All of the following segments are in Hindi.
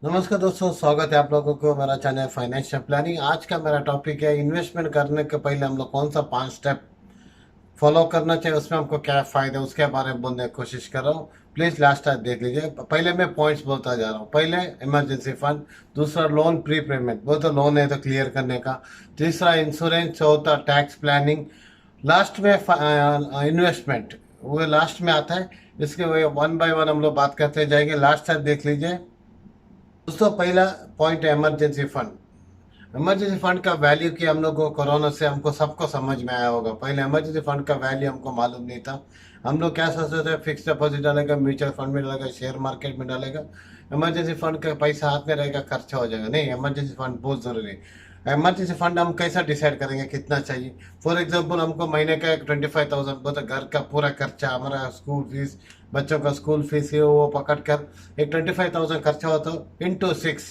नमस्कार दोस्तों, स्वागत है आप लोगों को मेरा चैनल फाइनेंशियल प्लानिंग। आज का मेरा टॉपिक है इन्वेस्टमेंट करने के पहले हम लोग कौन सा 5 स्टेप फॉलो करना चाहिए, उसमें हमको क्या फायदा है उसके बारे में बोलने की कोशिश कर रहा हूँ। प्लीज लास्ट तक देख लीजिए। पहले मैं पॉइंट्स बोलता जा रहा हूँ। पहले इमरजेंसी फंड, दूसरा लोन प्री पेमेंट, वो तो लोन है तो क्लियर करने का, तीसरा इंश्योरेंस, चौथा टैक्स प्लानिंग, लास्ट में इन्वेस्टमेंट वो लास्ट में आता है। इसके वन बाय वन हम लोग बात करते जाएंगे। लास्ट तक देख लीजिए दोस्तों। पहला पॉइंट है इमरजेंसी फंड। इमरजेंसी फंड का वैल्यू की हम लोग को कोरोना से हमको सबको समझ में आया होगा। पहले इमरजेंसी फंड का वैल्यू हमको मालूम नहीं था। हम लोग क्या सोचते थे, फिक्स डिपॉजिट डालेगा, म्यूचुअल फंड में डालेगा, शेयर मार्केट में डालेगा, इमरजेंसी फंड का पैसा हाथ में रहेगा, खर्चा हो जाएगा। नहीं, इमरजेंसी फंड बहुत जरूरी है। इमरजेंसी फंड हम कैसा डिसाइड करेंगे कितना चाहिए। फॉर एग्जाम्पल हमको महीने का 25,000, वो तो घर का पूरा खर्चा, हमारा स्कूल फीस, बच्चों का स्कूल फीस है, वो पकड़ कर एक 25,000 खर्चा हो तो इंटू 6,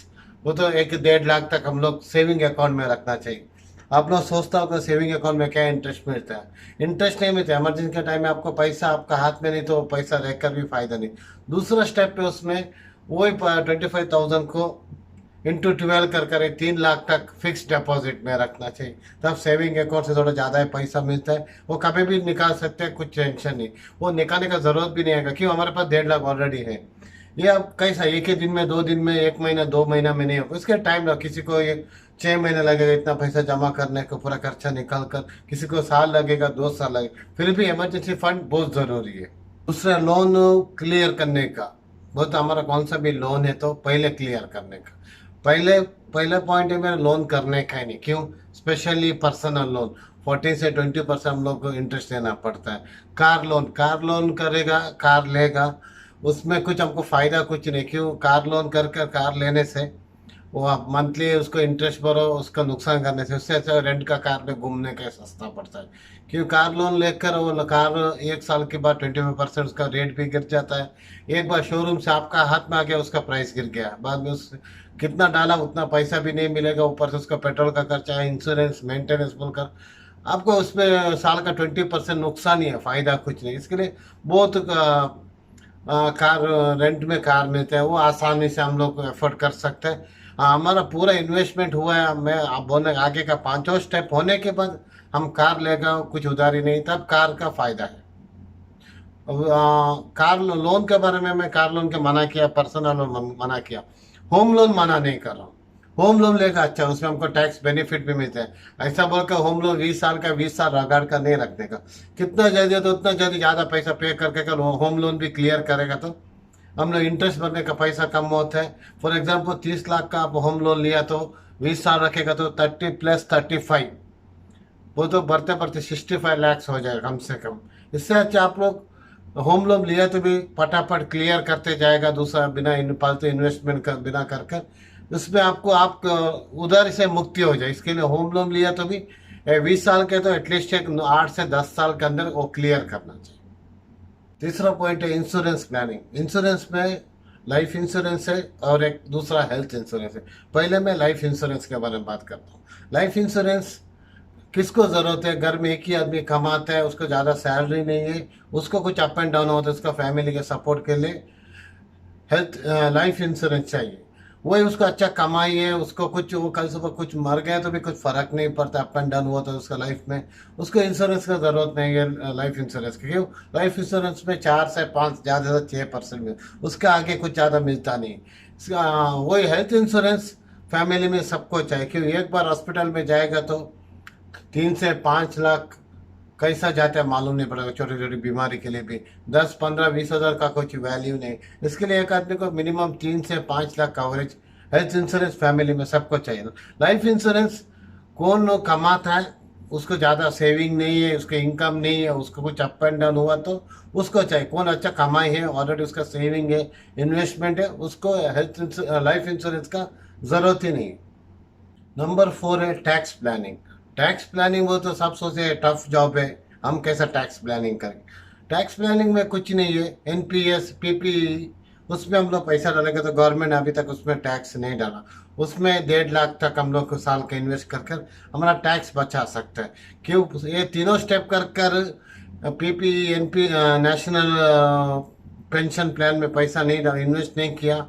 वो तो 1 से 1.5 लाख तक हम लोग सेविंग अकाउंट में रखना चाहिए। आप लोग सोचता होगा सेविंग अकाउंट में क्या इंटरेस्ट मिलता है। इंटरेस्ट नहीं मिलता। इमरजेंसी के टाइम में आपको पैसा आपका हाथ में नहीं तो पैसा रहकर भी फायदा नहीं। दूसरा स्टेप पे उसमें वही 25,000 को इंटू 12 कर एक 3 लाख तक फिक्स डिपॉजिट में रखना चाहिए। तब सेविंग अकाउंट से थोड़ा ज़्यादा ही पैसा मिलता है। वो कभी भी निकाल सकते हैं, कुछ टेंशन नहीं। वो निकालने का जरूरत भी नहीं आएगा, क्यों, हमारे पास 1.5 लाख ऑलरेडी है। ये अब कैसा, एक ही दिन में, 2 दिन में, 1 महीना, 2 महीना में नहीं होगा। इसके टाइम लगा। किसी को ये 6 महीने लगेगा इतना पैसा जमा करने को, पूरा खर्चा निकाल कर। किसी को साल लगेगा, 2 साल लगेगा। फिर भी इमरजेंसी फंड बहुत जरूरी है। दूसरा, लोन क्लियर करने का। बहुत हमारा कौन सा भी लोन है तो पहले क्लियर करने का। पहले पहला पॉइंट है मेरा, लोन करने का ही नहीं। क्यों, स्पेशली पर्सनल लोन 14 से 20% हम लोग को इंटरेस्ट देना पड़ता है। कार लोन करेगा, कार लेगा, उसमें कुछ हमको फायदा कुछ नहीं। क्यों, कार लोन कर कर कार लेने से वो आप मंथली उसको इंटरेस्ट भरो, उसका नुकसान करने से उससे अच्छा रेंट का कार में घूमने का सस्ता पड़ता है। क्यों, कार लोन लेकर वो कार 1 साल के बाद 25% उसका रेट भी गिर जाता है। एक बार शोरूम से आपका हाथ में आ गया, उसका प्राइस गिर गया, बाद में उस कितना डाला उतना पैसा भी नहीं मिलेगा। ऊपर से उसका पेट्रोल का खर्चा, इंश्योरेंस, मेंटेनेंस बोलकर आपको उसमें साल का 20% नुकसान ही है, फायदा कुछ नहीं। इसके लिए बहुत कार रेंट में कार मिलते हैं, वो आसानी से हम लोग एफोर्ड कर सकते हैं। हमारा पूरा इन्वेस्टमेंट हुआ है। मैं आप बोलने आगे का पांचों स्टेप होने के बाद हम कार लेगा, कुछ उधारी नहीं, तब कार का फायदा है। अब कार लोन के बारे में मैं कार लोन के मना किया, पर्सनल लोन मना किया, होम लोन मना नहीं कर रहा हूँ। होम लोन लेगा अच्छा, उसमें हमको टैक्स बेनिफिट भी मिलते हैं। ऐसा बोलकर होम लोन 20 साल का 20 साल रगाड़ कर नहीं रखने का। कितना जल्दी तो उतना जल्दी ज़्यादा पैसा पे करके कर होम लोन भी क्लियर करेगा तो हम लोग इंटरेस्ट भरने का पैसा कम होता है। फॉर एग्जाम्पल 30 लाख का आप होम लोन लिया तो 20 साल रखेगा तो 30 + 35, वो तो बढ़ते बढ़ते 65 लाख हो जाएगा कम से कम। इससे अच्छा आप लोग होम लोन लिया तो भी फटाफट क्लियर करते जाएगा, दूसरा बिना फालतू इन्वेस्टमेंट कर बिना कर कर उसमें आपको आप उधर से मुक्ति हो जाए। इसके लिए होम लोन लिया तो भी 20 साल के तो एटलीस्ट एक 8 से 10 साल के अंदर वो क्लियर करना चाहिए। तीसरा पॉइंट है इंश्योरेंस प्लानिंग। इंश्योरेंस में लाइफ इंश्योरेंस है और एक दूसरा हेल्थ इंश्योरेंस है। पहले मैं लाइफ इंश्योरेंस के बारे में बात करता हूँ। लाइफ इंश्योरेंस किसको जरूरत है, घर में एक ही आदमी कमाता है, उसको ज़्यादा सैलरी नहीं है, उसको कुछ अप एंड डाउन होता है, उसका फैमिली के सपोर्ट के लिए हेल्थ लाइफ इंश्योरेंस चाहिए। वही उसका अच्छा कमाई है, उसको कुछ वो कल सुबह कुछ मर गया तो भी कुछ फर्क नहीं पड़ता, अप एंड डाउन हुआ तो उसका लाइफ में उसको इंश्योरेंस का जरूरत नहीं है। लाइफ इंश्योरेंस की क्यों, लाइफ इंश्योरेंस में 4 से 5, ज़्यादा से 6% मिल, उसके आगे कुछ ज़्यादा मिलता नहीं। वही हेल्थ इंश्योरेंस फैमिली में सबको चाहिए। क्यों, एक बार हॉस्पिटल में जाएगा तो 3 से 5 लाख कैसा जाता है मालूम नहीं पड़ेगा। छोटी छोटी बीमारी के लिए भी 10, 15, 20 हज़ार का कुछ वैल्यू नहीं। इसके लिए एक आदमी को मिनिमम 3 से 5 lakh coverage health insurance family में सबको चाहिए। लाइफ इंश्योरेंस कौन कमाता है, उसको ज़्यादा सेविंग नहीं है, उसके इनकम नहीं है, उसको कुछ अप एंड डाउन हुआ तो उसको चाहिए। कौन अच्छा कमाई है, ऑलरेडी उसका सेविंग है, इन्वेस्टमेंट है, उसको हेल्थ लाइफ इंश्योरेंस का ज़रूरत ही नहीं। नंबर 4 है टैक्स प्लानिंग। टैक्स प्लानिंग वो तो सब सोचे टफ जॉब है, हम कैसा टैक्स प्लानिंग करें। टैक्स प्लानिंग में कुछ नहीं है। एनपीएस, पीपी, उसमें हम लोग पैसा डालेंगे तो गवर्नमेंट ने अभी तक उसमें टैक्स नहीं डाला। उसमें 1.5 लाख तक हम लोग को साल का इन्वेस्ट कर कर हमारा टैक्स बचा सकता है। क्यों, ये तीनों स्टेप कर कर PP, NP, national pension plan में पैसा नहीं डाला, इन्वेस्ट नहीं किया,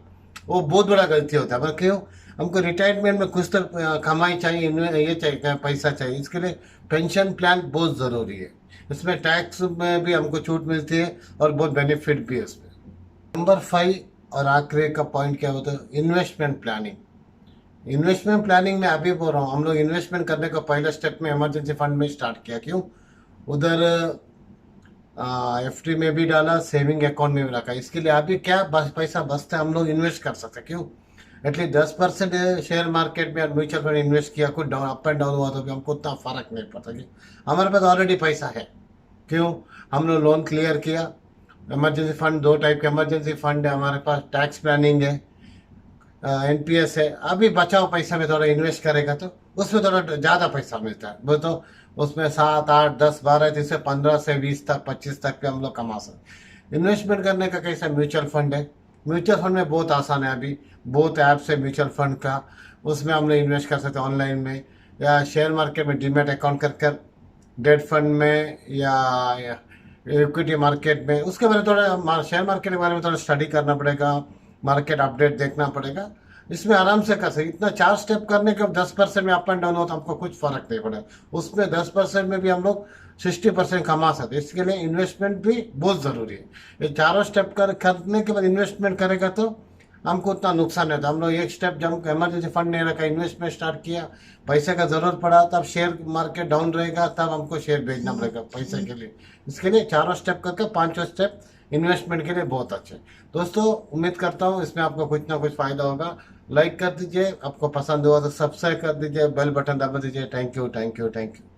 वो बहुत बड़ा गलती होता है। पर क्यों? हमको रिटायरमेंट में कुछ तो कमाई चाहिए, ये चाहिए, पैसा चाहिए। इसके लिए पेंशन प्लान बहुत ज़रूरी है। इसमें टैक्स में भी हमको छूट मिलती है और बहुत बेनिफिट भी है इसमें। नंबर 5 और आखिरी का पॉइंट क्या होता है? Investment planning. इन्वेस्टमेंट प्लानिंग में अभी बोल रहा हूँ, हम लोग इन्वेस्टमेंट करने का पहला स्टेप में इमरजेंसी फंड में स्टार्ट किया। क्यों? उधर एफडी में भी डाला, सेविंग अकाउंट में भी रखा। इसके लिए अभी क्या बस पैसा बचता है, हम लोग इन्वेस्ट कर सकते हैं। क्यों? एटलीस्ट 10% शेयर मार्केट में और म्यूचुअल फंड इन्वेस्ट किया, कुछ डाउन अप एंड डाउन हुआ तो भी हमको उतना फर्क नहीं पड़ता कि हमारे पास ऑलरेडी पैसा है। क्यों? हमने लोन क्लियर किया। इमरजेंसी फंड 2 टाइप के इमरजेंसी फंड है हमारे पास, टैक्स प्लानिंग है, एनपीएस है। अभी बचाओ पैसा में थोड़ा इन्वेस्ट करेगा तो उसमें थोड़ा ज़्यादा पैसा मिलता है। वो तो उसमें 7, 8, 10, 12 जैसे 15 से 20 तक, 25 तक पे हम लोग कमा सकते। इन्वेस्टमेंट करने का कैसा? म्यूचुअल फंड है। म्यूचुअल फंड में बहुत आसान है, अभी बहुत ऐप्स है म्यूचुअल फंड का। उसमें हम लोग इन्वेस्ट कर सकते हैं ऑनलाइन में, या शेयर मार्केट में डीमैट अकाउंट कर डेट फंड में, या इक्विटी मार्केट में। उसके बारे में थोड़ा शेयर मार्केट के बारे में थोड़ा स्टडी करना पड़ेगा, मार्केट अपडेट देखना पड़ेगा। इसमें आराम से कर सकते। इतना 4 स्टेप करने के 10% में अप एंड डाउन हो तो हमको कुछ फर्क नहीं पड़ेगा। उसमें 10% में भी हम लोग 60% कमा सकते। इसके लिए इन्वेस्टमेंट भी बहुत ज़रूरी है। ये चारों स्टेप करने के बाद इन्वेस्टमेंट करेगा तो हमको उतना नुकसान नहीं होता। हम लोग एक स्टेप जब इमरजेंसी फंड नहीं रखा, इन्वेस्टमेंट स्टार्ट किया, पैसे का ज़रूरत पड़ा, तब शेयर मार्केट डाउन रहेगा, तब हमको शेयर बेचना पड़ेगा पैसे के लिए। इसके लिए चारों स्टेप करके 5वां स्टेप इन्वेस्टमेंट के लिए बहुत अच्छे। दोस्तों, उम्मीद करता हूँ इसमें आपको कुछ ना कुछ फ़ायदा होगा। लाइक कर दीजिए, आपको पसंद हुआ तो सब्सक्राइब कर दीजिए, बेल बटन दबा दीजिए। Thank you, thank you, thank you.